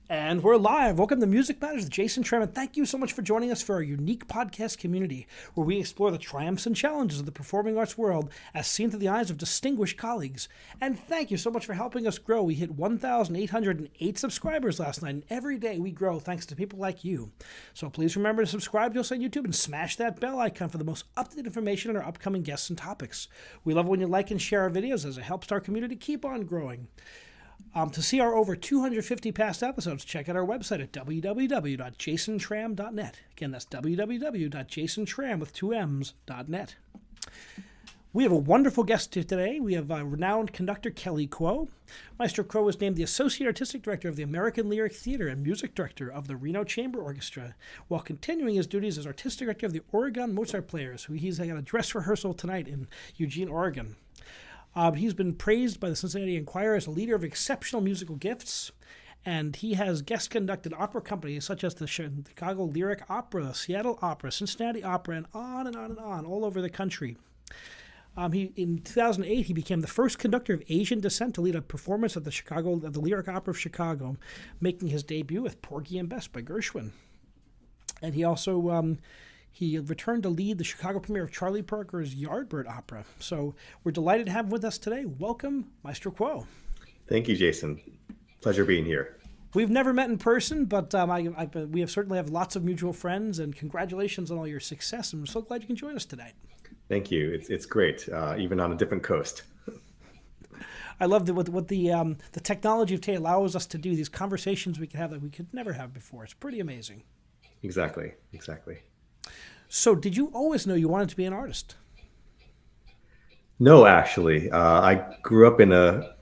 And we're live. Welcome to Music Matters with Jason Tramm, and thank you so much for joining us for our unique podcast community, where we explore the triumphs and challenges of the performing arts world as seen through the eyes of distinguished colleagues. And thank you so much for helping us grow. We hit 1,808 subscribers last night, and every day we grow thanks to people like you. So please remember to subscribe to us on YouTube and smash that bell icon for the most up-to-date information on our upcoming guests and topics. We love it when you like and share our videos, as it helps our community keep on growing. To see our over 250 past episodes, check out our website at www.jasontram.net. Again, that's www.jasontram with two M's.net. We have a wonderful guest today. We have renowned conductor Kelly Kuo. Maestro Kuo was named the Associate Artistic Director of the American Lyric Theater and Music Director of the Reno Chamber Orchestra, while continuing his duties as Artistic Director of the Oregon Mozart Players, who he's got a dress rehearsal tonight in Eugene, Oregon. He's been praised by the Cincinnati Enquirer as a leader of exceptional musical gifts, and he has guest conducted opera companies such as the Chicago Lyric Opera, Seattle Opera, Cincinnati Opera, and on and on and on, all over the country. In 2008, he became the first conductor of Asian descent to lead a performance at the Lyric Opera of Chicago, making his debut with Porgy and Bess by Gershwin. And he also he returned to lead the Chicago premiere of Charlie Parker's Yardbird Opera. So we're delighted to have him with us today. Welcome, Maestro Kuo. Thank you, Jason. Pleasure being here. We've never met in person, but we have certainly have lots of mutual friends, and congratulations on all your success. I'm so glad you can join us today. Thank you. It's great, even on a different coast. I love what the technology of today allows us to do, these conversations we can have that we could never have before. It's pretty amazing. Exactly. So did you always know you wanted to be an artist? No, actually. I grew up in a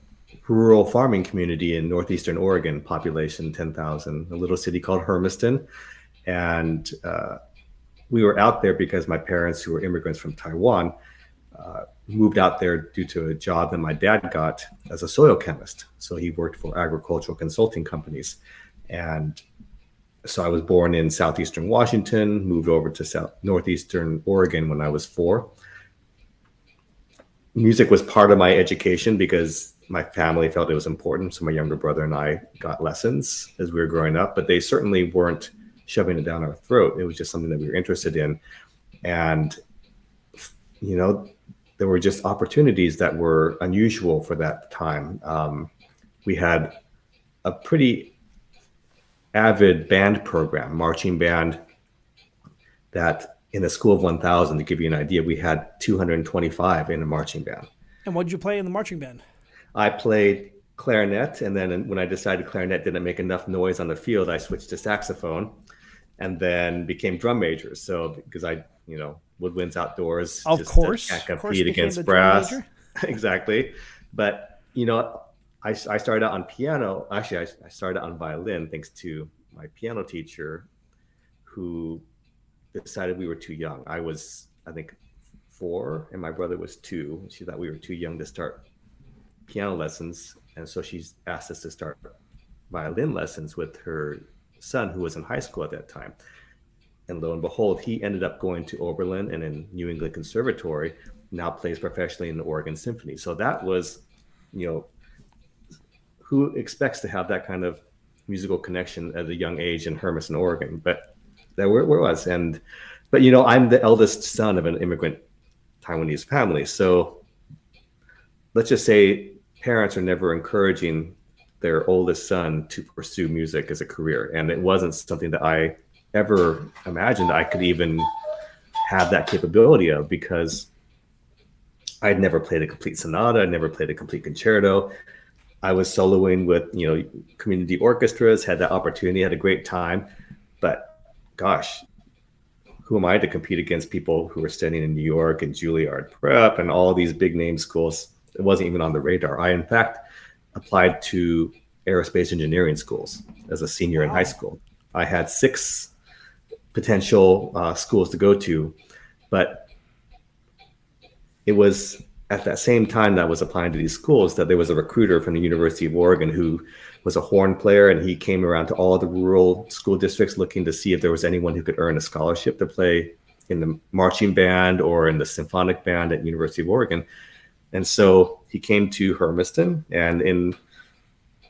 rural farming community in northeastern Oregon, population 10,000, a little city called Hermiston. And we were out there because my parents, who were immigrants from Taiwan, moved out there due to a job that my dad got as a soil chemist. So he worked for agricultural consulting companies. And so I was born in southeastern Washington, moved over to northeastern Oregon when I was 4. Music was part of my education because my family felt it was important. So my younger brother and I got lessons as we were growing up, but they certainly weren't shoving it down our throat. It was just something that we were interested in. And, there were just opportunities that were unusual for that time. We had a pretty avid band program, marching band, that in a school of 1,000, to give you an idea, we had 225 in a marching band. And what did you play in the marching band? I played clarinet, and then when I decided clarinet didn't make enough noise on the field, I switched to saxophone, and then became drum major. So because woodwinds outdoors, of just course, can't compete against brass. Exactly. But I started out on piano. Actually, I started out on violin thanks to my piano teacher, who decided we were too young. I was, I think, 4, and my brother was 2. She thought we were too young to start piano lessons, and so she asked us to start violin lessons with her son, who was in high school at that time. And lo and behold, he ended up going to Oberlin and in New England Conservatory, now plays professionally in the Oregon Symphony. So that was, who expects to have that kind of musical connection at a young age in Hermiston, Oregon? But that where it was. But I'm the eldest son of an immigrant Taiwanese family. So let's just say parents are never encouraging their oldest son to pursue music as a career. And it wasn't something that I ever imagined I could even have that capability of, because I'd never played a complete sonata. I'd never played a complete concerto. I was soloing with, community orchestras, had that opportunity, had a great time. But gosh, who am I to compete against people who are studying in New York and Juilliard Prep and all these big name schools? It wasn't even on the radar. I, in fact, applied to aerospace engineering schools as a senior in high school. I had 6 potential schools to go to, but it was at that same time that I was applying to these schools that there was a recruiter from the University of Oregon who was a horn player, and he came around to all the rural school districts looking to see if there was anyone who could earn a scholarship to play in the marching band or in the symphonic band at University of Oregon. And so he came to Hermiston, and in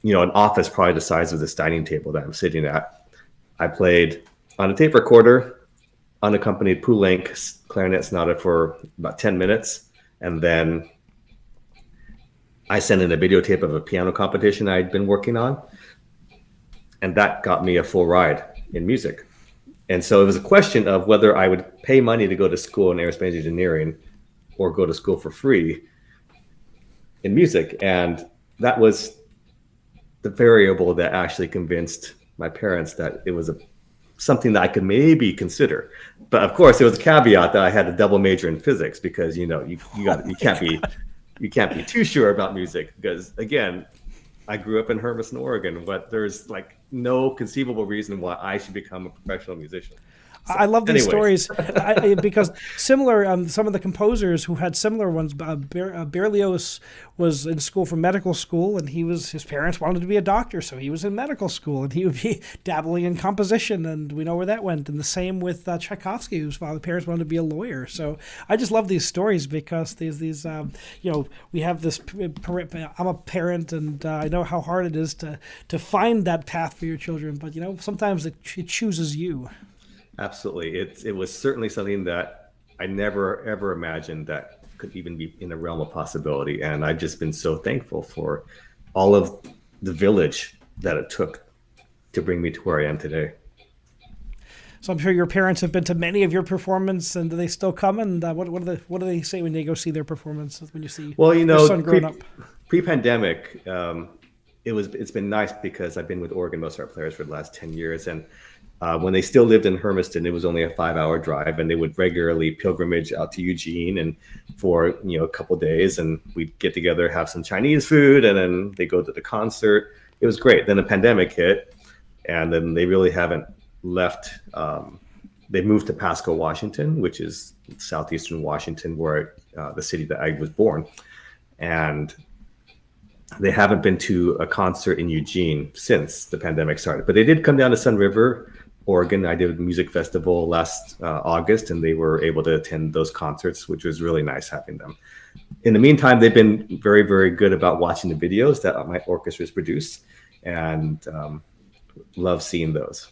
an office probably the size of this dining table that I'm sitting at. I played on a tape recorder, unaccompanied Poulenc clarinet sonata for about 10 minutes. And then I sent in a videotape of a piano competition I'd been working on. And that got me a full ride in music. And so it was a question of whether I would pay money to go to school in aerospace engineering or go to school for free in music. And that was the variable that actually convinced my parents that it was something that I could maybe consider. But of course, there was a caveat that I had a double major in physics because you can't be too sure about music because again, I grew up in Hermiston, Oregon, but there's like no conceivable reason why I should become a professional musician. So, I love these stories because similar, some of the composers who had similar ones, Berlioz was in school for medical school, and his parents wanted to be a doctor, so he was in medical school, and he would be dabbling in composition, and we know where that went. And the same with Tchaikovsky, whose parents wanted to be a lawyer. So I just love these stories because these we have this. I'm a parent, and I know how hard it is to find that path for your children, but sometimes it chooses you. Absolutely. It was certainly something that I never, ever imagined that could even be in the realm of possibility. And I've just been so thankful for all of the village that it took to bring me to where I am today. So I'm sure your parents have been to many of your performances, and do they still come? And what do they say when they go see their performances, when you see your son growing up? Pre-pandemic, it's been nice because I've been with Oregon Most Art Players for the last 10 years. And when they still lived in Hermiston, it was only a 5-hour drive, and they would regularly pilgrimage out to Eugene and for a couple days, and we'd get together, have some Chinese food, and then they go to the concert. It was great. Then the pandemic hit, and then they really haven't left. They moved to Pasco, Washington, which is southeastern Washington, where the city that I was born, and they haven't been to a concert in Eugene since the pandemic started. But they did come down to Sun River, Oregon. I did a music festival last August, and they were able to attend those concerts, which was really nice having them. In the meantime, they've been very, very good about watching the videos that my orchestras produce, and love seeing those.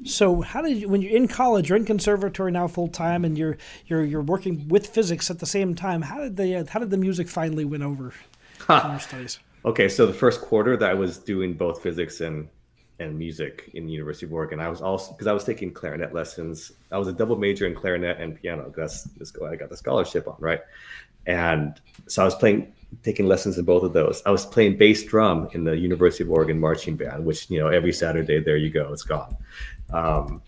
So how did you, when you're in college, you're in conservatory now full time, and you're working with physics at the same time, how did the music finally win over in your studies? Okay, so the first quarter that I was doing both physics and music in the University of Oregon, I was also, because I was taking clarinet lessons. I was a double major in clarinet and piano. That's what I got the scholarship on, right? And so I was taking lessons in both of those. I was playing bass drum in the University of Oregon marching band, which every Saturday, there you go, it's gone. And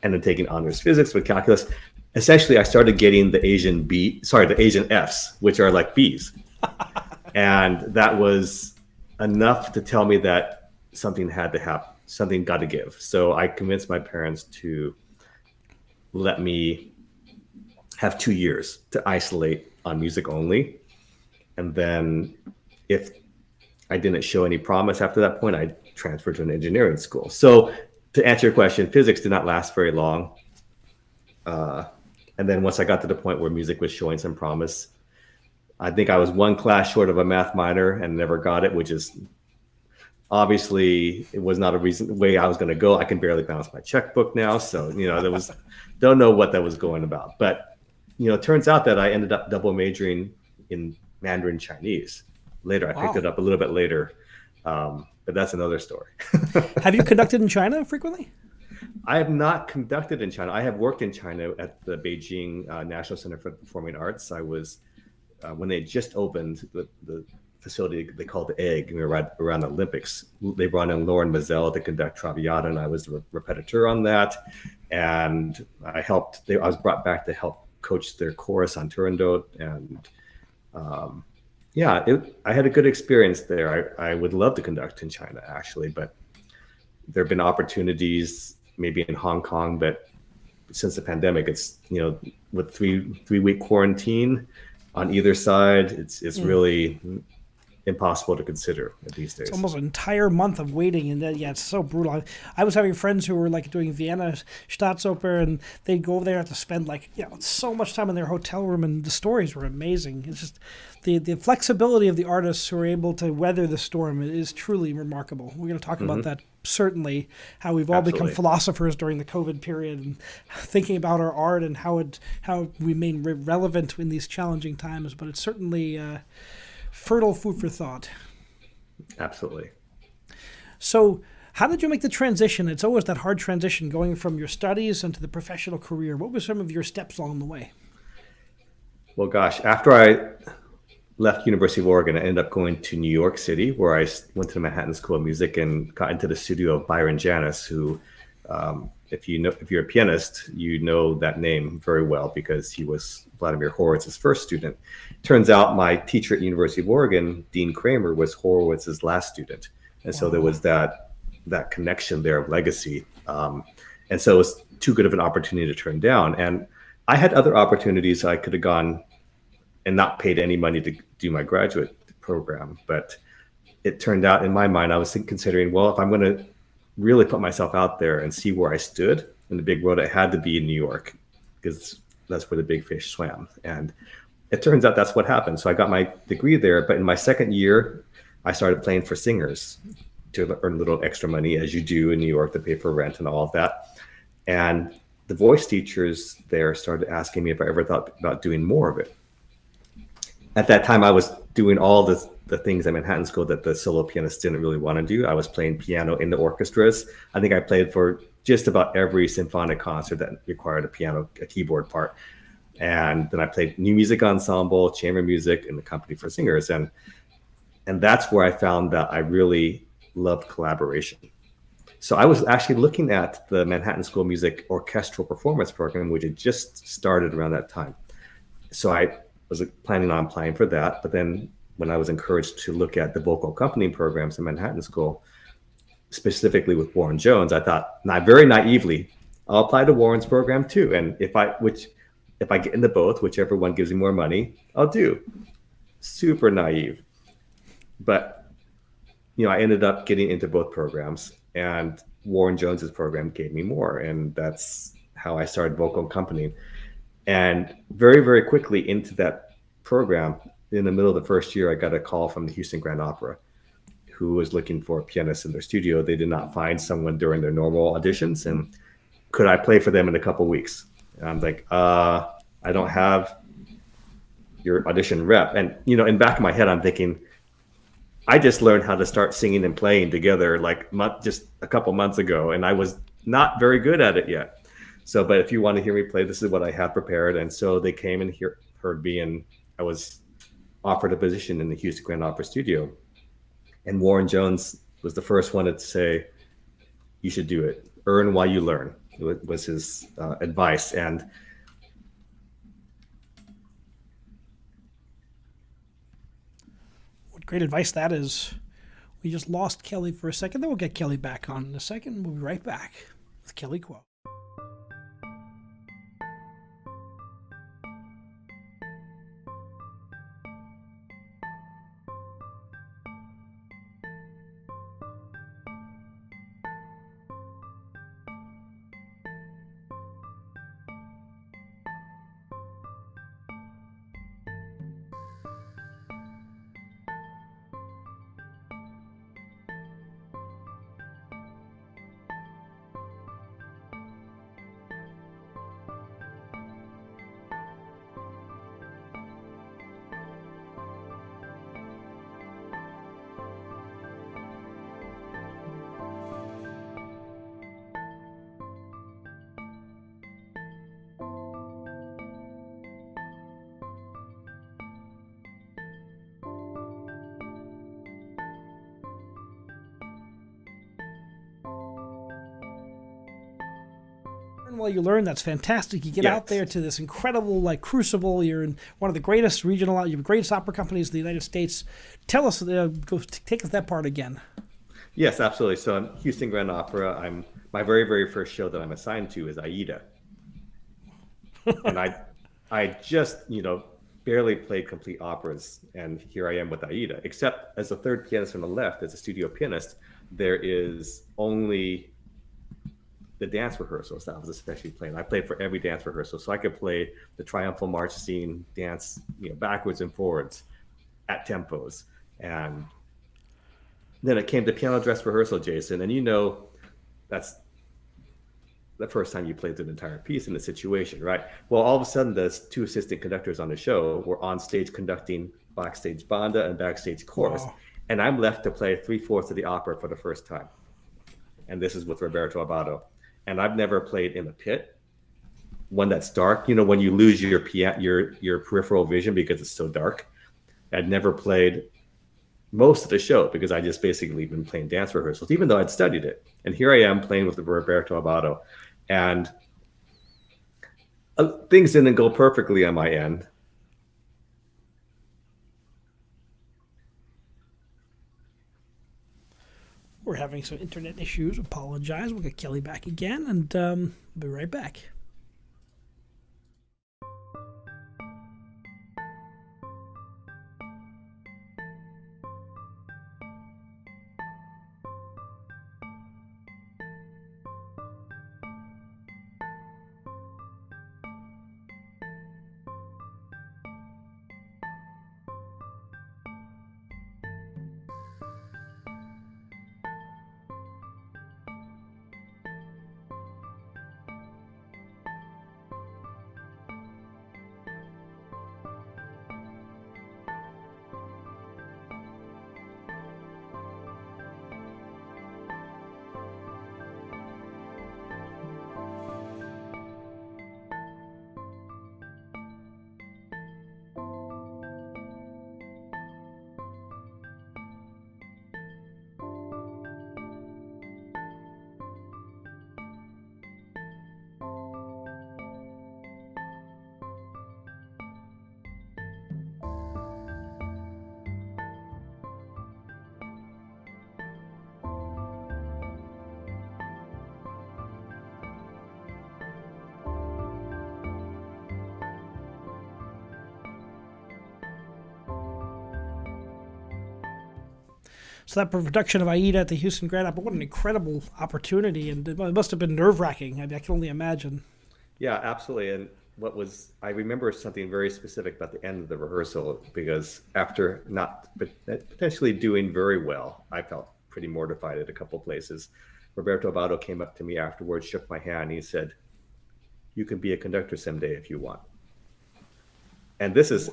then taking honors physics with calculus. Essentially, I started getting the Asian Fs, which are like Bs. And that was enough to tell me that something had to happen, something got to give. So I convinced my parents to let me have 2 years to isolate on music only. And then if I didn't show any promise after that point, I transferred to an engineering school. So to answer your question, physics did not last very long. And then once I got to the point where music was showing some promise, I think I was one class short of a math minor and never got it, which is obviously it was not a way I was going to go. I can barely balance my checkbook now. So, don't know what that was going about. But, it turns out that I ended up double majoring in Mandarin Chinese later. I picked it up a little bit later. But that's another story. Have you conducted in China frequently? I have not conducted in China. I have worked in China at the Beijing National Center for Performing Arts. I was when they just opened the facility they called the Egg, right around the Olympics. They brought in Lauren Mazel to conduct Traviata, and I was the repetiteur on that. And I was brought back to help coach their chorus on Turandot. And I had a good experience there. I would love to conduct in China, actually, but there have been opportunities maybe in Hong Kong, but since the pandemic, it's, with three-week quarantine on either side, it's really, impossible to consider these days. It's almost an entire month of waiting, and yeah, it's so brutal. I was having friends who were like doing Vienna Staatsoper, and they'd go over there to spend like so much time in their hotel room, and the stories were amazing. It's just the flexibility of the artists who are able to weather the storm is truly remarkable. We're going to talk about that, certainly, how we've all become philosophers during the COVID period, and thinking about our art and how we remain relevant in these challenging times. But it's certainly fertile food for thought. Absolutely. So how did you make the transition? It's always that hard transition going from your studies into the professional career. What were some of your steps along the way? Well, gosh, after I left University of Oregon, I ended up going to New York City, where I went to the Manhattan School of Music and got into the studio of Byron Janis, who, if you're a pianist, you know that name very well because he was Vladimir Horowitz's first student. Turns out my teacher at University of Oregon, Dean Kramer, was Horowitz's last student. And so there was that connection there of legacy. And so it was too good of an opportunity to turn down. And I had other opportunities. I could have gone and not paid any money to do my graduate program. But it turned out, in my mind, I was considering, well, if I'm going to really put myself out there and see where I stood in the big world, it had to be in New York, because that's where the big fish swam. And it turns out that's what happened. So I got my degree there, but in my second year, I started playing for singers to earn a little extra money, as you do in New York, to pay for rent and all of that. And the voice teachers there started asking me if I ever thought about doing more of it. At that time, I was doing all the things at Manhattan School that the solo pianists didn't really want to do. I was playing piano in the orchestras. I think I played for just about every symphonic concert that required a keyboard part. And then I played new music ensemble, chamber music, and the company for singers. And that's where I found that I really loved collaboration. So I was actually looking at the Manhattan School of Music orchestral performance program, which had just started around that time. So I was planning on applying for that. But then when I was encouraged to look at the vocal accompanying programs in Manhattan School, specifically with Warren Jones, I thought, very naively, I'll apply to Warren's program too. And if I get into both, whichever one gives me more money, I'll do. Super naive. But, I ended up getting into both programs, and Warren Jones's program gave me more. And that's how I started vocal accompanying. And very, very quickly into that program, in the middle of the first year, I got a call from the Houston Grand Opera, who was looking for a pianist in their studio. They did not find someone during their normal auditions. And could I play for them in a couple of weeks? And I'm like, I don't have your audition rep. And, in the back of my head, I'm thinking, I just learned how to start singing and playing together just a couple months ago. And I was not very good at it yet. So, but if you want to hear me play, this is what I have prepared. And so they came and heard me, and I was offered a position in the Houston Grand Opera studio. And Warren Jones was the first one to say, you should do it. Earn while you learn, was his advice. And what great advice that is. We just lost Kelly for a second. Then we'll get Kelly back on in a second. We'll be right back with Kelly Kuo. While you learn, that's fantastic. You get out there to this incredible crucible. You're in one of the greatest greatest opera companies in the United States. Tell us, take us that part again. Yes, absolutely. So in Houston Grand Opera, my very, very first show that I'm assigned to is Aida. And I just, barely played complete operas, and here I am with Aida. Except as the third pianist from the left, as a studio pianist, there is only the dance rehearsals that I was especially playing. I played for every dance rehearsal, so I could play the triumphal march scene, dance, backwards and forwards at tempos. And then it came to piano dress rehearsal, Jason, and that's the first time you played through the entire piece in the situation, right? Well, all of a sudden, the two assistant conductors on the show were on stage conducting backstage banda and backstage chorus, Wow. and I'm left to play 3/4 of the opera for the first time. And this is with Roberto Abbado. And I've never played in a pit, one that's dark. When you lose your peripheral vision because it's so dark. I'd never played most of the show because I just basically been playing dance rehearsals, even though I'd studied it. And here I am playing with Roberto Abbado. And things didn't go perfectly on my end. We're having some internet issues. Apologize. We'll get Kelly back again, and we'll be right back. So that production of Aida at the Houston Grand Opera, what an incredible opportunity, and it must have been nerve-wracking. I mean, I can only imagine. Yeah, absolutely. And I remember something very specific about the end of the rehearsal, because after not potentially doing very well, I felt pretty mortified at a couple places. Roberto Abbado came up to me afterwards, shook my hand, and he said, "You can be a conductor someday if you want." And this is,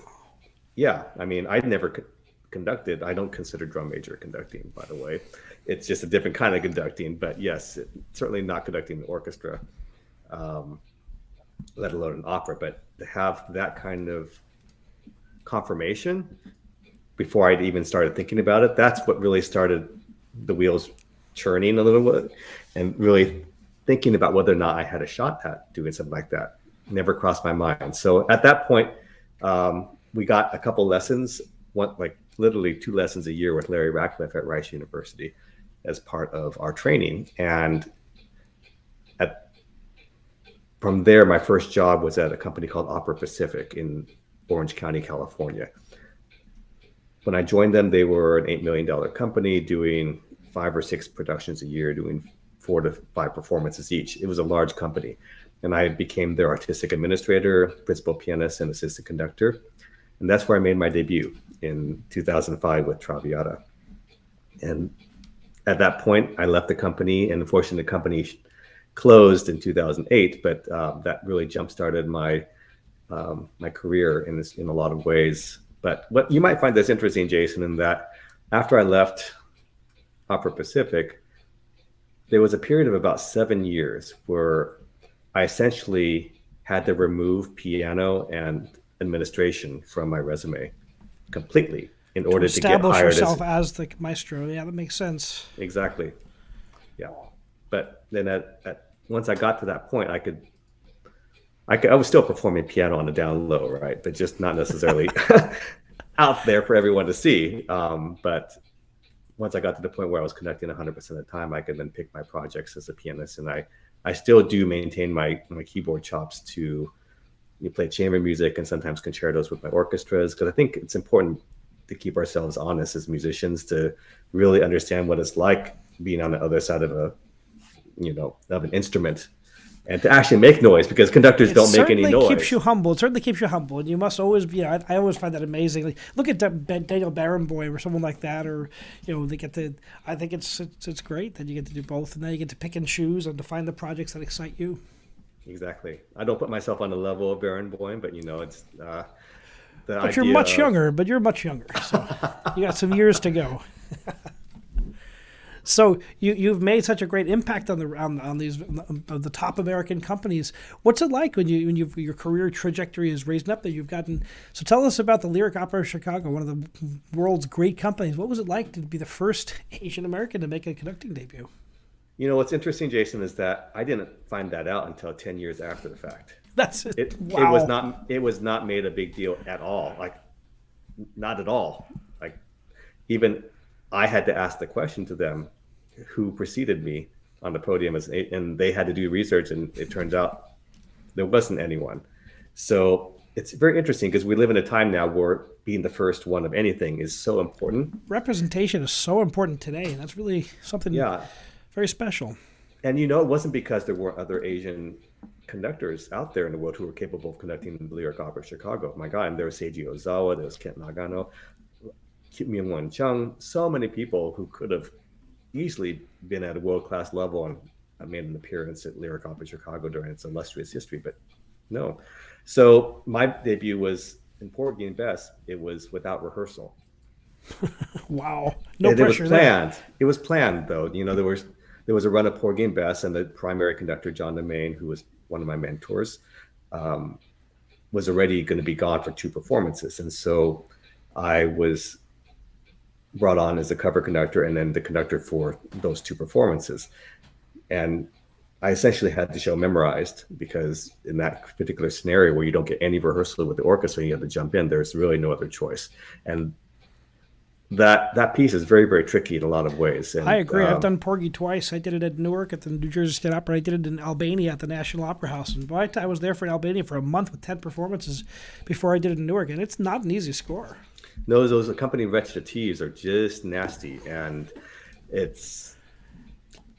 yeah, I mean, I'd never conducted. I don't consider drum major conducting, by the way. It's just a different kind of conducting, but yes, certainly not conducting the orchestra, let alone an opera. But to have that kind of confirmation before I'd even started thinking about it, that's what really started the wheels churning a little bit, and really thinking about whether or not I had a shot at doing something like that. Never crossed my mind. So at that point, we got a couple lessons, literally 2 lessons a year with Larry Ratcliffe at Rice University as part of our training. And from there, my first job was at a company called Opera Pacific in Orange County, California. When I joined them, they were an $8 million company doing 5 or 6 productions a year, doing 4 to 5 performances each. It was a large company. And I became their artistic administrator, principal pianist, and assistant conductor. And that's where I made my debut in 2005 with Traviata. And at that point, I left the company, and unfortunately, the company closed in 2008. But that really jump-started my career in a lot of ways. But what you might find this interesting, Jason, in that after I left Opera Pacific, there was a period of about 7 years where I essentially had to remove piano and administration from my resume completely in order to get hired. Establish yourself as the maestro. Yeah, that makes sense. Exactly. Yeah. But then once I got to that point, I was still performing piano on the down low, right? But just not necessarily out there for everyone to see. But once I got to the point where I was conducting 100% of the time, I could then pick my projects as a pianist. And I still do maintain my keyboard chops to, you play chamber music and sometimes concertos with my orchestras, because I think it's important to keep ourselves honest as musicians to really understand what it's like being on the other side of of an instrument and to actually make noise, because conductors don't make any noise. It keeps you humble. It certainly keeps you humble, and you must always be. I always find that amazing. Like, look at Daniel Barenboim or someone like that, or they get to. I think it's great that you get to do both, and then you get to pick and choose and to find the projects that excite you. Exactly. I don't put myself on the level of Barenboim, but it's But you're much younger. But you're much younger, so you got some years to go. So you've made such a great impact on the top American companies. What's it like when your career trajectory is raised up that you've gotten? So tell us about the Lyric Opera of Chicago, one of the world's great companies. What was it like to be the first Asian American to make a conducting debut? What's interesting, Jason, is that I didn't find that out until 10 years after the fact. That's it. Wow. It was not made a big deal at all. Like, not at all. Like, even I had to ask the question to them, who preceded me on the podium, and they had to do research, and it turns out there wasn't anyone. So it's very interesting, because we live in a time now where being the first one of anything is so important. Representation is so important today, and that's really something very special. And it wasn't because there weren't other Asian conductors out there in the world who were capable of conducting the Lyric Opera of Chicago. My God, and there was Seiji Ozawa, there was Kent Nagano, Myung-Won Chung, so many people who could have easily been at a world-class level and made an appearance at Lyric Opera Chicago during its illustrious history, but no. So my debut was in Porgy and Bess. It was without rehearsal. Wow, no pressure. It was planned. It was planned, though. There was a run of Porgy and Bess, and the primary conductor, John DeMaine, who was one of my mentors, was already going to be gone for 2 performances, and so I was brought on as the cover conductor and then the conductor for those 2 performances. And I essentially had the show memorized, because in that particular scenario where you don't get any rehearsal with the orchestra and you have to jump in, there's really no other choice. And that piece is very, very tricky in a lot of ways. And, I agree. I've done Porgy twice. I did it at Newark at the New Jersey State Opera. I did it in Albania at the National Opera House. And boy, I was there for Albania for a month with 10 performances before I did it in Newark. And it's not an easy score. No, those accompanying recitatives are just nasty, and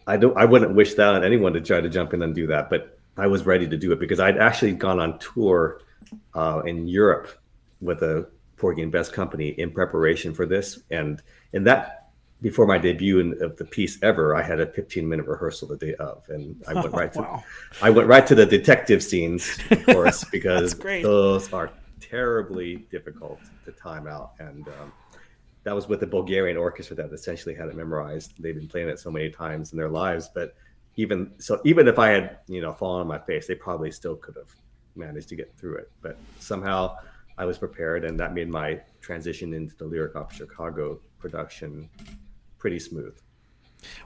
I wouldn't wish that on anyone to try to jump in and do that, but I was ready to do it because I'd actually gone on tour in Europe with a Porgy and Bess company in preparation for this, and in that, before my debut of the piece ever, I had a 15-minute rehearsal the day of, and I went right to the detective scenes, of course, because those are terribly difficult to time out. And that was with the Bulgarian orchestra that essentially had it memorized. They've been playing it so many times in their lives, but even if I had fallen on my face, they probably still could have managed to get through it. But somehow I was prepared, and that made my transition into the Lyric Opera Chicago production pretty smooth.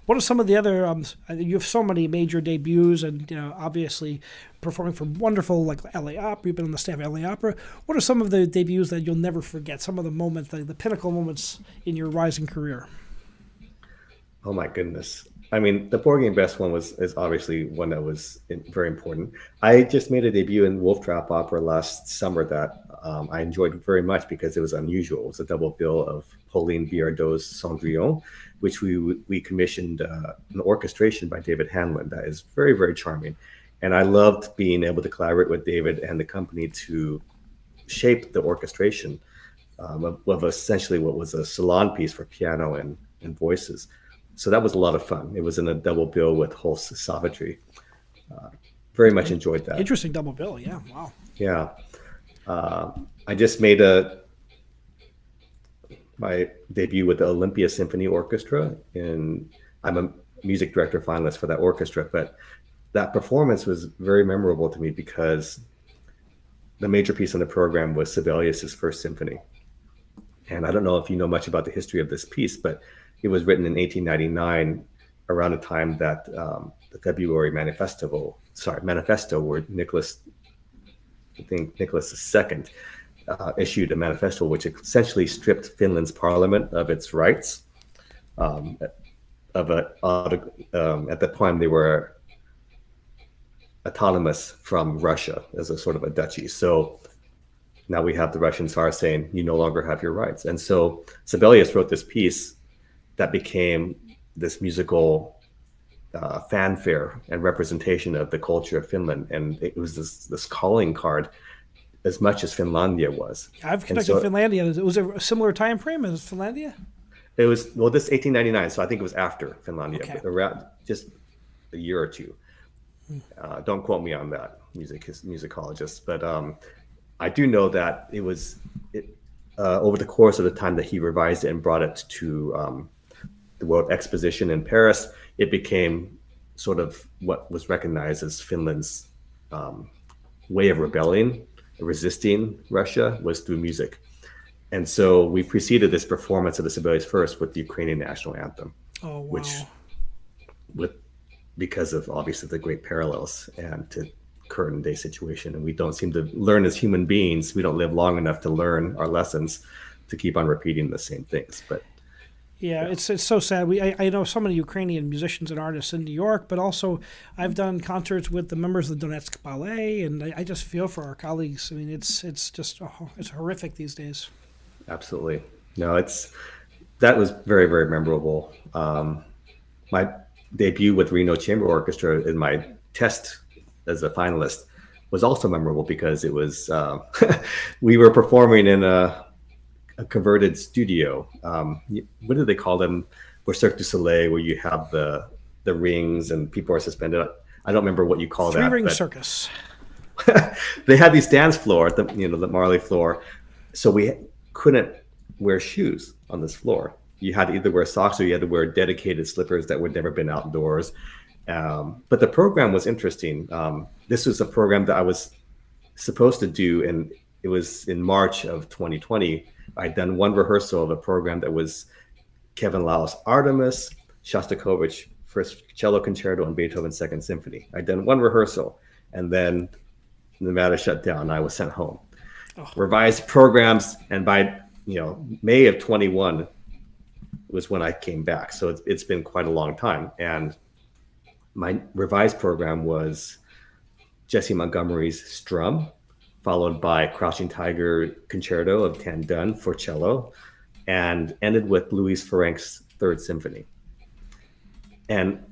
What are some of the other? You have so many major debuts, and obviously performing for wonderful like LA Opera. You've been on the staff of LA Opera. What are some of the debuts that you'll never forget? Some of the moments, the pinnacle moments in your rising career. Oh my goodness! I mean, the Porgy and Bess one is obviously one that was very important. I just made a debut in Wolf Trap Opera last summer that I enjoyed very much because it was unusual. It was a double bill of Pauline Biardot's Cendrillon, which we commissioned an orchestration by David Hanlon that is very, very charming. And I loved being able to collaborate with David and the company to shape the orchestration of essentially what was a salon piece for piano and voices. So that was a lot of fun. It was in a double bill with Holst Savitri. Very much enjoyed that. Interesting double bill, yeah, wow. Yeah. I just made my debut with the Olympia Symphony Orchestra, and I'm a music director finalist for that orchestra. But that performance was very memorable to me because the major piece on the program was Sibelius's First Symphony. And I don't know if you know much about the history of this piece, but it was written in 1899, around the time that the February Manifesto, where Nicholas II issued a manifesto which essentially stripped Finland's parliament of its rights. At the time, they were autonomous from Russia as a sort of a duchy. So now we have the Russian Tsar saying you no longer have your rights. And so Sibelius wrote this piece that became this musical fanfare and representation of the culture of Finland, and it was this calling card as much as Finlandia was. I've And conducted so Finlandia. Was it a similar time frame as Finlandia? it was, well, this 1899, so I think it was after Finlandia, Okay. but around just a year or two. Don't quote me on that, musicologist, but I do know that it was over the course of the time that he revised it and brought it to the World Exposition in Paris, it became sort of what was recognized as Finland's way of rebelling, resisting Russia, was through music. And so we preceded this performance of the Sibelius First with the Ukrainian national anthem, Oh, wow. which, with because of obviously the great parallels and to current day situation, and we don't seem to learn as human beings. We don't live long enough to learn our lessons to keep on repeating the same things. But Yeah, it's so sad. I know so many Ukrainian musicians and artists in New York, but also I've done concerts with the members of the Donetsk Ballet, and I just feel for our colleagues. I mean, it's just it's horrific these days. absolutely, no, that was very, very memorable. My debut with Reno Chamber Orchestra in my test as a finalist was also memorable because it was we were performing in a converted studio. What do they call them? Where Cirque du Soleil, where you have the rings and people are suspended. I don't remember what you call that. Three-ring circus. They had these dance floor, the Marley floor, so we couldn't wear shoes on this floor. You had to either wear socks or you had to wear dedicated slippers that would never been outdoors. But the program was interesting. This was a program that I was supposed to do, and it was in March of 2020. I'd done one rehearsal of a program that was Kevin Lau's Artemis, Shostakovich First Cello Concerto, and Beethoven's Second Symphony. I'd done one rehearsal, and then Nevada shut down. And I was sent home. Revised programs, and by May of 21 was when I came back. So it's been quite a long time, and my revised program was Jesse Montgomery's Strum, followed by Crouching Tiger Concerto of Tan Dun for cello, and ended with Louis Ferenc's Third Symphony. And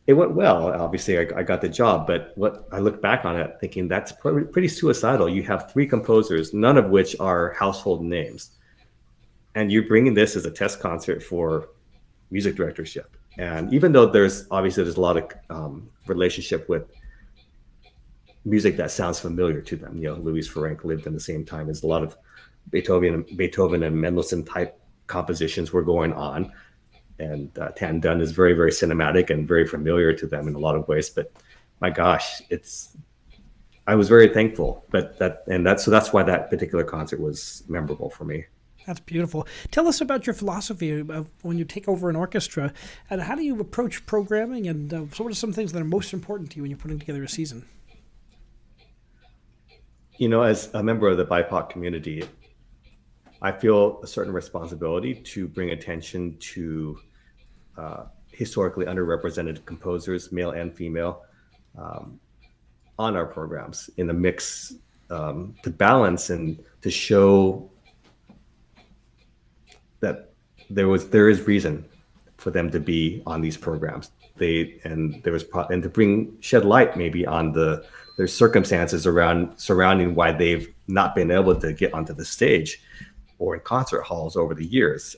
it went well. Obviously, I got the job, but what I look back on it thinking that's pretty suicidal. You have three composers, none of which are household names, and you're bringing this as a test concert for music directorship. And even though there's a lot of relationship with music that sounds familiar to them, Louis Ferenc lived in the same time as a lot of Beethoven and Mendelssohn type compositions were going on. And Tan Dun is very, very cinematic and very familiar to them in a lot of ways. But my gosh, I was very thankful. So that's why that particular concert was memorable for me. That's beautiful. Tell us about your philosophy of when you take over an orchestra, and how do you approach programming, and so what are some things that are most important to you when you're putting together a season? As a member of the BIPOC community, I feel a certain responsibility to bring attention to historically underrepresented composers, male and female, on our programs in a mix, to balance and to show that there is reason for them to be on these programs. And to shed light maybe on their circumstances surrounding why they've not been able to get onto the stage or in concert halls over the years.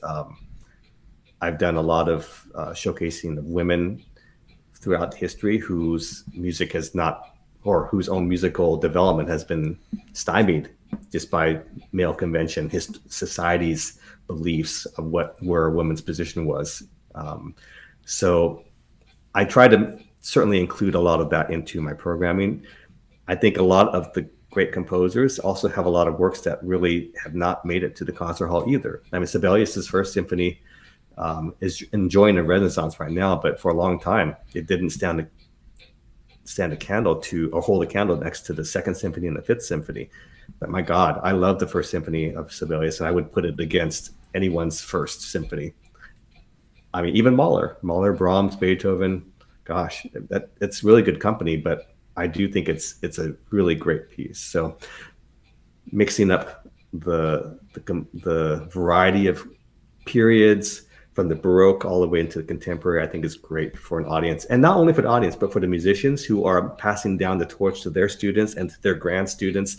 I've done a lot of showcasing of women throughout history whose music has not, or whose own musical development has been stymied just by male convention, society's beliefs of where a woman's position was. So I try to certainly include a lot of that into my programming. I think a lot of the great composers also have a lot of works that really have not made it to the concert hall either. I mean, Sibelius's First Symphony is enjoying a renaissance right now, but for a long time, it didn't stand a candle to, or hold a candle next to the Second Symphony and the Fifth Symphony. But my God, I love the First Symphony of Sibelius, and I would put it against anyone's First Symphony. I mean, even Mahler, Brahms, Beethoven. Gosh, it's really good company, but I do think it's a really great piece. So mixing up the variety of periods from the Baroque all the way into the contemporary, I think is great for an audience. And not only for the audience, but for the musicians who are passing down the torch to their students and to their grand students.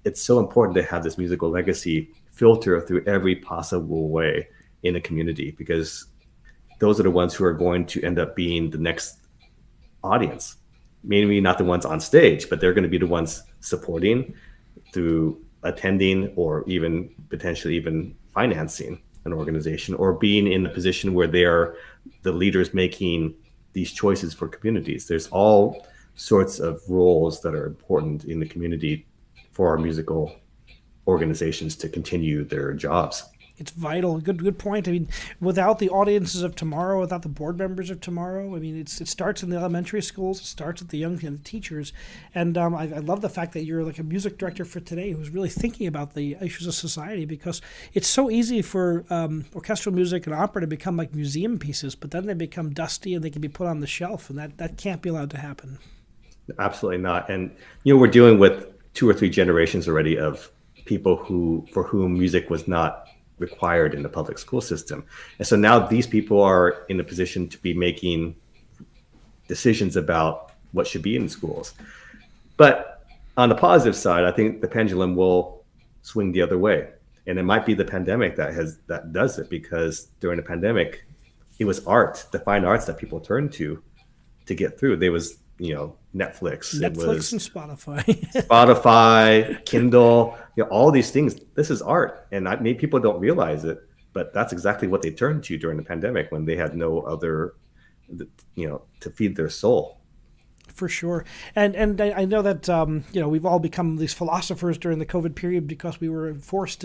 It's so important to have this musical legacy filter through every possible way in a community, because those are the ones who are going to end up being the next audience. Maybe not the ones on stage, but they're going to be the ones supporting through attending, or even potentially even financing an organization, or being in a position where they are the leaders making these choices for communities. There's all sorts of roles that are important in the community for our musical organizations to continue their jobs. It's vital. Good point. I mean, without the audiences of tomorrow, without the board members of tomorrow, I mean, it starts in the elementary schools, it starts with the young and the teachers. And I love the fact that you're like a music director for today who's really thinking about the issues of society, because it's so easy for orchestral music and opera to become like museum pieces, but then they become dusty and they can be put on the shelf, and that can't be allowed to happen. Absolutely not. And we're dealing with 2 or 3 generations already of people for whom music was not required in the public school system. And so now these people are in a position to be making decisions about what should be in schools. But on the positive side, I think the pendulum will swing the other way. And it might be the pandemic that does it, because during the pandemic, it was art, the fine arts that people turned to get through. There was, Netflix. It was and Spotify. Spotify, Kindle, all these things. This is art, and maybe people don't realize it, but that's exactly what they turned to during the pandemic, when they had no other, to feed their soul. For sure. And I know that, we've all become these philosophers during the COVID period because we were forced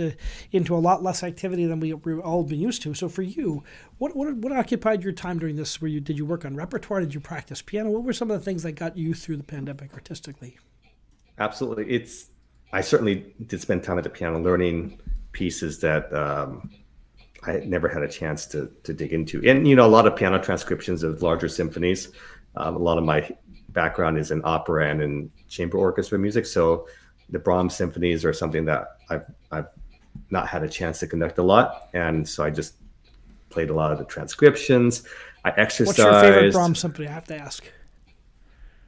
into a lot less activity than we've all been used to. So for you, what occupied your time during this? Did you work on repertoire? Did you practice piano? What were some of the things that got you through the pandemic artistically? Absolutely. I certainly did spend time at the piano learning pieces that I never had a chance to dig into. And, a lot of piano transcriptions of larger symphonies. A lot of my background is in opera and in chamber orchestra music, so the Brahms symphonies are something that I've not had a chance to conduct a lot, and so I just played a lot of the transcriptions. I exercised. What's your favorite Brahms symphony? I have to ask.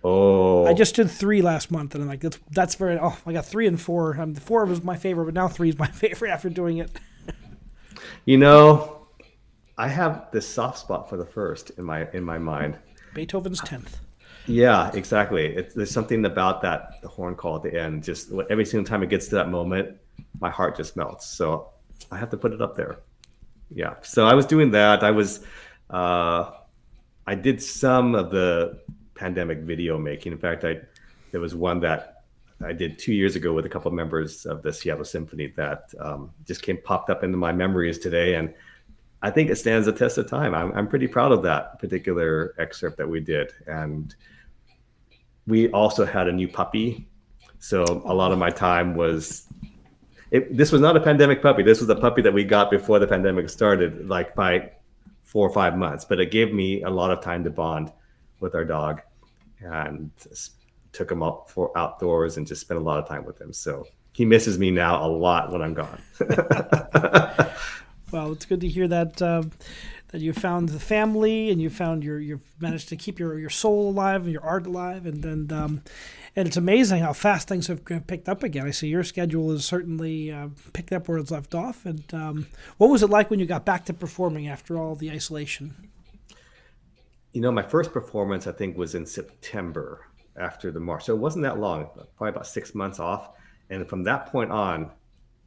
Oh, I just did 3 last month, and I'm like, that's very. Oh, I got 3 and 4. The 4 was my favorite, but now 3 is my favorite after doing it. I have this soft spot for the first in my mind. Beethoven's 10th. Yeah, exactly. There's something about the horn call at the end. Just every single time it gets to that moment, my heart just melts. So I have to put it up there. Yeah. So I was doing that. I did some of the pandemic video making. In fact, there was one that I did 2 years ago with a couple of members of the Seattle Symphony that just popped up into my memories today, and I think it stands the test of time. I'm pretty proud of that particular excerpt that we did. And we also had a new puppy. So a lot of my time this was not a pandemic puppy. This was a puppy that we got before the pandemic started, like by 4 or 5 months. But it gave me a lot of time to bond with our dog, and took him out for outdoors and just spent a lot of time with him. So he misses me now a lot when I'm gone. Well, it's good to hear that that you found the family, and you've managed to keep your soul alive and your art alive, and it's amazing how fast things have picked up again. I see your schedule is certainly picked up where it's left off. And what was it like when you got back to performing after all the isolation? My first performance, I think, was in September after the March, so it wasn't that long, probably about 6 months off. And from that point on,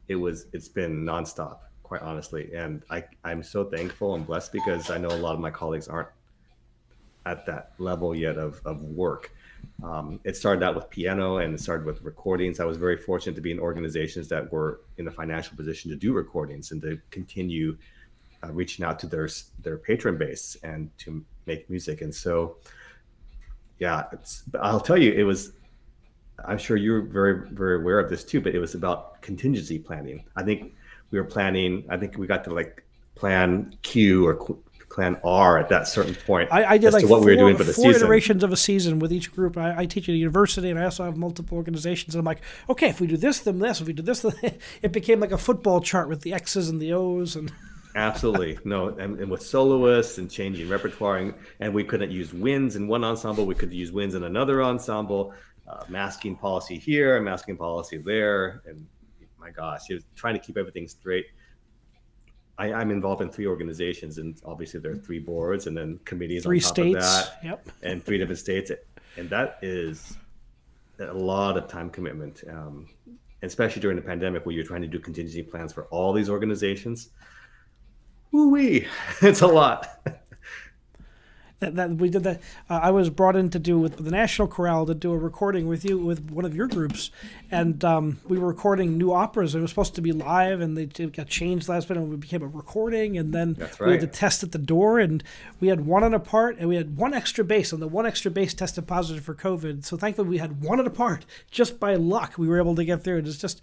it's been nonstop, quite honestly. And I'm so thankful and blessed, because I know a lot of my colleagues aren't at that level yet of work. It started out with piano, and it started with recordings. I was very fortunate to be in organizations that were in a financial position to do recordings and to continue reaching out to their patron base and to make music. And so, yeah, I'll tell you, I'm sure you're very, very aware of this too, but it was about contingency planning. I think we got to plan Q or plan R at that certain point I did as like to what we were doing for the four season. iterations of a season with each group. I teach at a university, and I also have multiple organizations. And I'm like, okay, if we do this, then this. If we do this, then it became like a football chart with the X's and the O's. And Absolutely. No, and with soloists and changing repertoire, and we couldn't use winds in one ensemble, we could use winds in another ensemble, masking policy here, masking policy there. And my gosh, it was trying to keep everything straight. I'm involved in 3 organizations, and obviously there are 3 boards and then committees 3 on top states, of that, yep, and 3 different states. And that is a lot of time commitment, especially during the pandemic where you're trying to do contingency plans for all these organizations. Woo-wee, it's a lot. That we did that. I was brought in to do with the National Chorale to do a recording with you with one of your groups, and we were recording new operas. It was supposed to be live, and they got changed last minute. And it became a recording, and then we had to test at the door, and we had one on a part, and we had one extra bass, and the one extra bass tested positive for COVID. So thankfully, we had one at a part. Just by luck, we were able to get through. It was just.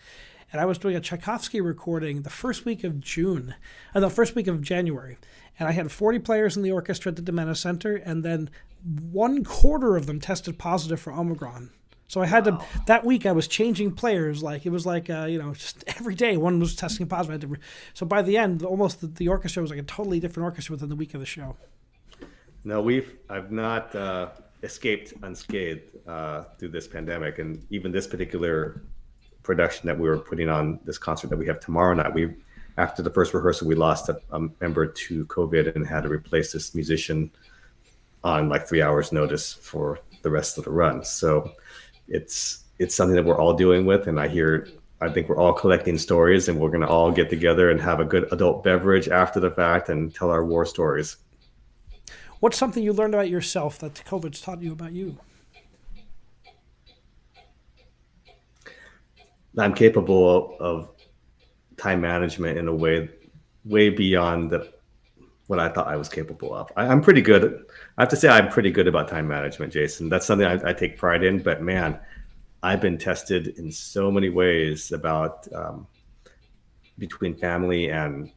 And I was doing a Tchaikovsky recording the first week of January. And I had 40 players in the orchestra at the Domena Center, and then 1/4 of them tested positive for Omicron. So I had to, that week I was changing players. Like, it was like, just every day one was testing positive. So by the end, almost the orchestra was like a totally different orchestra within the week of the show. No, I've not escaped unscathed through this pandemic. And even this particular production that we were putting on, this concert that we have tomorrow night, after the first rehearsal, we lost a member to COVID and had to replace this musician on like 3 hours notice for the rest of the run. So it's something that we're all dealing with. And I think we're all collecting stories, and we're going to all get together and have a good adult beverage after the fact and tell our war stories. What's something you learned about yourself that COVID's taught you about you? I'm capable of time management in a way beyond what I thought I was capable of. I'm pretty good. I have to say I'm pretty good about time management, Jason. That's something I take pride in. But man, I've been tested in so many ways about between family and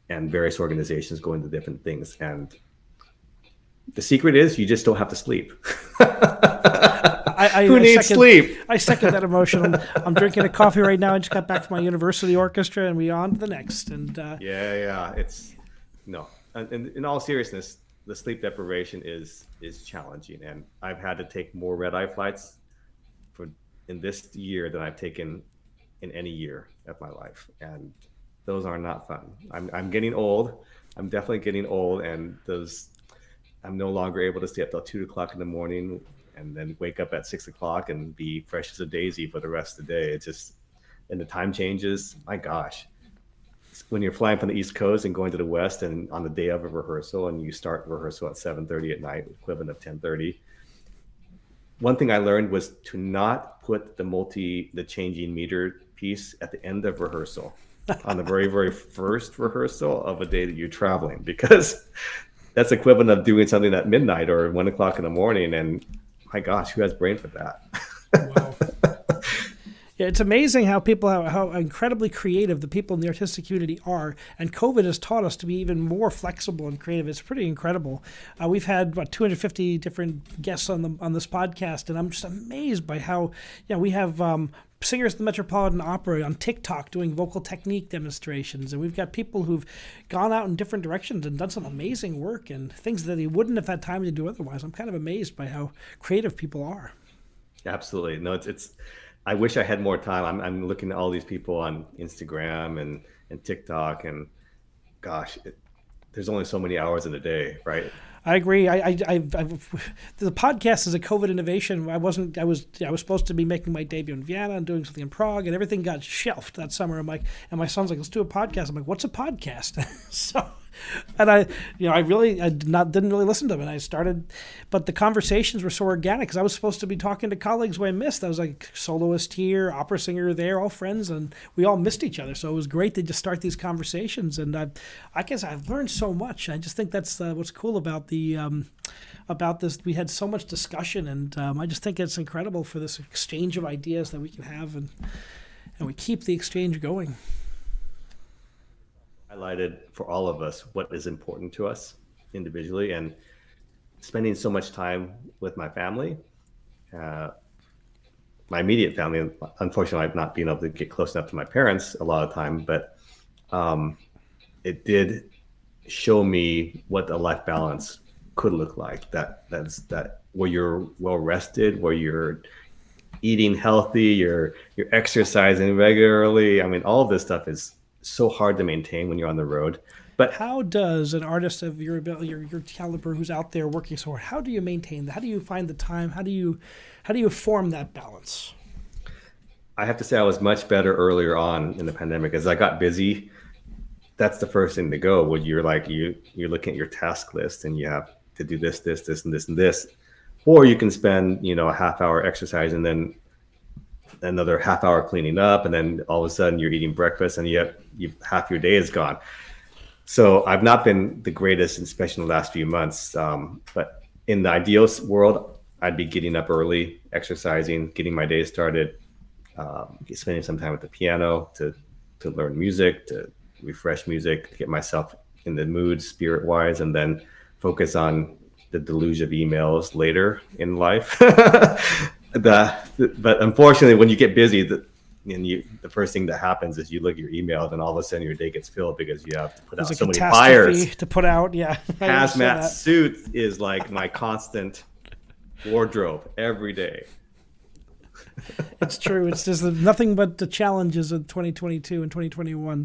various organizations going to different things. And the secret is you just don't have to sleep. Who needs sleep? I second that emotion. I'm drinking a coffee right now. I just got back from my university orchestra, and we on to the next. And it's no. And in all seriousness, the sleep deprivation is challenging, and I've had to take more red-eye flights in this year than I've taken in any year of my life, and those are not fun. I'm getting old. I'm definitely getting old, and I'm no longer able to stay up till 2:00 in the morning and then wake up at 6:00 and be fresh as a daisy for the rest of the day. It's just, and the time changes. My gosh, when you're flying from the East Coast and going to the West, and on the day of a rehearsal, and you start rehearsal at 7:30 at night, equivalent of 10:30. One thing I learned was to not put the changing meter piece at the end of rehearsal on the very, very first rehearsal of a day that you're traveling, because that's equivalent of doing something at midnight or 1:00 in the morning. And my gosh, who has brain for that? Wow. Yeah, it's amazing how how incredibly creative the people in the artistic community are, and COVID has taught us to be even more flexible and creative. It's pretty incredible. We've had 250 different guests on this podcast, and I'm just amazed by how we have singers at the Metropolitan Opera on TikTok doing vocal technique demonstrations, and we've got people who've gone out in different directions and done some amazing work and things that they wouldn't have had time to do otherwise. I'm kind of amazed by how creative people are. Absolutely. No, it's I wish I had more time. I'm looking at all these people on Instagram and TikTok, and gosh, there's only so many hours in a day, right? I agree. The podcast is a COVID innovation. I was supposed to be making my debut in Vienna and doing something in Prague, and everything got shelved that summer. I'm like, and my son's like, let's do a podcast. I'm like, what's a podcast? So, and I didn't really listen to them, and I started, but the conversations were so organic because I was supposed to be talking to colleagues who I missed. I was like soloist here, opera singer there, all friends, and we all missed each other. So it was great to just start these conversations, and I guess I've learned so much. I just think that's what's cool about about this. We had so much discussion, and I just think it's incredible for this exchange of ideas that we can have, and we keep the exchange going. Highlighted for all of us what is important to us, individually, and spending so much time with my family, uh, my immediate family. Unfortunately, I've not been able to get close enough to my parents a lot of time, but um, it did show me what a life balance could look like. That where you're well rested, where you're eating healthy, you're exercising regularly. I mean, all of this stuff is so hard to maintain when you're on the road. But How does an artist of your ability, your caliber, who's out there working so hard, how do you maintain that? How do you find the time? How do you form that balance? I have to say I was much better earlier on in the pandemic. As I got busy, that's the first thing to go. When you're like you're looking at your task list and you have to do this, and this, and this, or you can spend a half hour exercise and then another half hour cleaning up, and then all of a sudden you're eating breakfast and you half your day is gone. So I've not been the greatest, especially in the last few months. But in the ideal world, I'd be getting up early, exercising, getting my day started, spending some time at the piano to learn music, to refresh music, to get myself in the mood spirit wise, and then focus on the deluge of emails later in life. But unfortunately, when you get busy, the first thing that happens is you look at your email, and all of a sudden your day gets filled because you have to put out so many fires to put out. Yeah, hazmat suit is like my constant wardrobe every day. It's true. It's just nothing but the challenges of 2022 and 2021.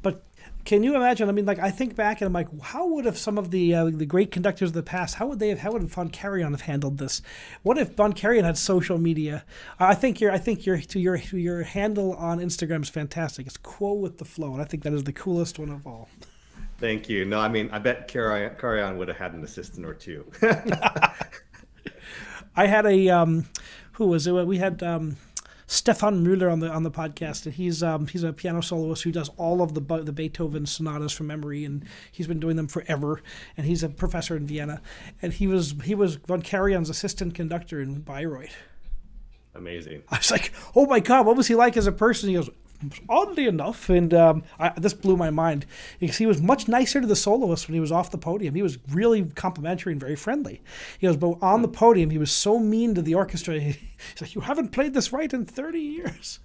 But can you imagine? I mean, like I think back and I'm like, how would have some of the great conductors of the past? How would Von Karajan have handled this? What if Von Karajan had social media? I think your handle on Instagram is fantastic. It's Quo with the Flow, and I think that is the coolest one of all. Thank you. No, I mean, I bet Karajan would have had an assistant or two. I had a who was it? We had Stefan Müller on the podcast, and he's a piano soloist who does all of the Beethoven sonatas from memory, and he's been doing them forever. And he's a professor in Vienna, and he was Von Karajan's assistant conductor in Bayreuth. Amazing. I was like, oh my God, what was he like as a person? He goes, oddly enough, and this blew my mind because he was much nicer to the soloists when he was off the podium. He was really complimentary and very friendly. He goes, but on the podium, he was so mean to the orchestra. He's like, you haven't played this right in 30 years.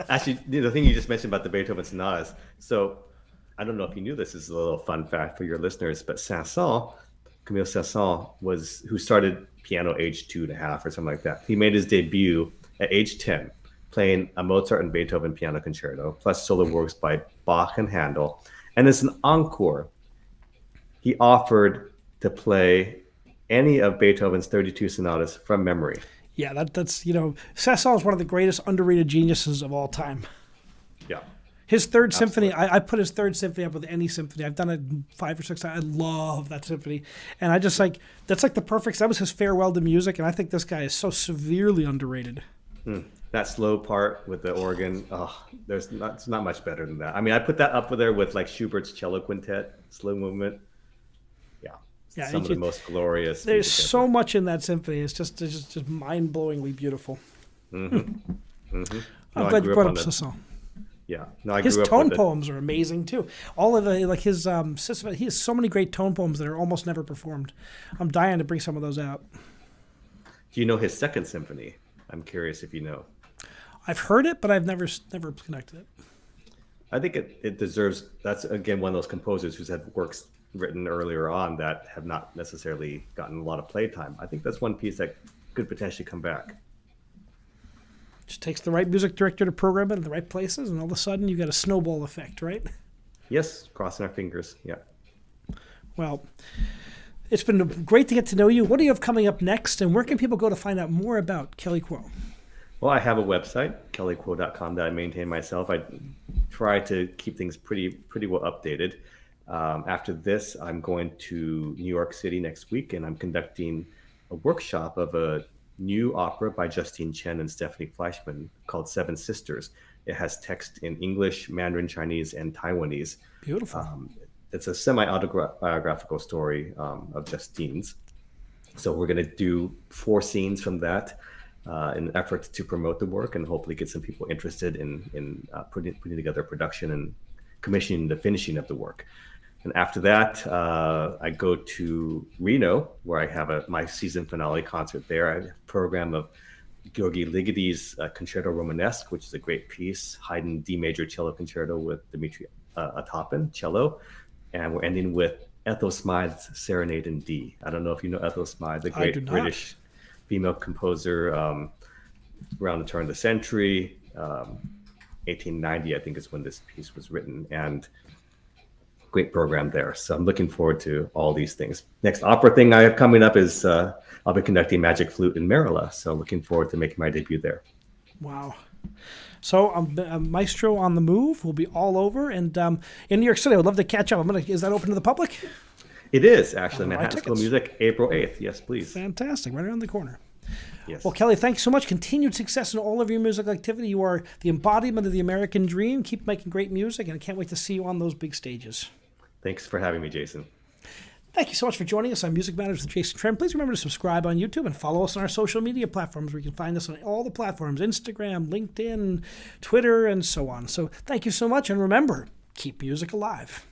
Actually, the thing you just mentioned about the Beethoven sonatas. So I don't know if you knew this. This is a little fun fact for your listeners, but Camille Saint-Saëns who started piano age 2.5 or something like that. He made his debut at age 10. Playing a Mozart and Beethoven piano concerto, plus solo works by Bach and Handel. And as an encore, he offered to play any of Beethoven's 32 sonatas from memory. Yeah, that's Saint-Saëns is one of the greatest underrated geniuses of all time. Yeah. His third symphony, I put his third symphony up with any symphony. I've done it 5 or 6 times. I love that symphony. And I just that's like the perfect, that was his farewell to music, and I think this guy is so severely underrated. That slow part with the organ, it's not much better than that. I mean, I put that up there with like Schubert's cello quintet, slow movement. Yeah, some of the most glorious. There's so much in that symphony. It's just mind-blowingly beautiful. Mm-hmm. Mm-hmm. I'm glad you brought up Saint-Saëns. Yeah, his tone poems are amazing too. All of the his he has so many great tone poems that are almost never performed. I'm dying to bring some of those out. Do you know his second symphony? I'm curious if you know. I've heard it, but I've never connected it. I think it deserves. That's again one of those composers who's had works written earlier on that have not necessarily gotten a lot of playtime. I think that's one piece that could potentially come back. Just takes the right music director to program it in the right places, and all of a sudden you got a snowball effect, right? Yes, crossing our fingers. Yeah. Well, it's been great to get to know you. What do you have coming up next, and where can people go to find out more about Kelly Quo? Well, I have a website, kellyquo.com, that I maintain myself. I try to keep things pretty well updated. After this, I'm going to New York City next week, and I'm conducting a workshop of a new opera by Justine Chen and Stephanie Fleischman called Seven Sisters. It has text in English, Mandarin Chinese, and Taiwanese. Beautiful. It's a semi-autobiographical story of Justine's. So we're going to do 4 scenes from that in an effort to promote the work and hopefully get some people interested in putting together a production and commissioning the finishing of the work. And after that, I go to Reno, where I have my season finale concert there. I have a program of Georgi Ligody's Concerto Romanesque, which is a great piece, Haydn D major cello concerto with Dmitri Atopin, cello. And we're ending with Ethel Smythe's Serenade in D. I don't know if you know Ethel Smythe, the great British female composer around the turn of the century. 1890, I think, is when this piece was written. And great program there. So I'm looking forward to all these things. Next opera thing I have coming up is I'll be conducting Magic Flute in Marilla. So looking forward to making my debut there. Wow. So Maestro on the Move will be all over. And in New York City, I would love to catch up. Is that open to the public? It is, actually. Manhattan School of Music, April 8th. Yes, please. Fantastic. Right around the corner. Yes. Well, Kelly, thanks so much. Continued success in all of your musical activity. You are the embodiment of the American dream. Keep making great music, and I can't wait to see you on those big stages. Thanks for having me, Jason. Thank you so much for joining us on Music Matters with Jason Tramm. Please remember to subscribe on YouTube and follow us on our social media platforms where you can find us on all the platforms, Instagram, LinkedIn, Twitter, and so on. So thank you so much, and remember, keep music alive.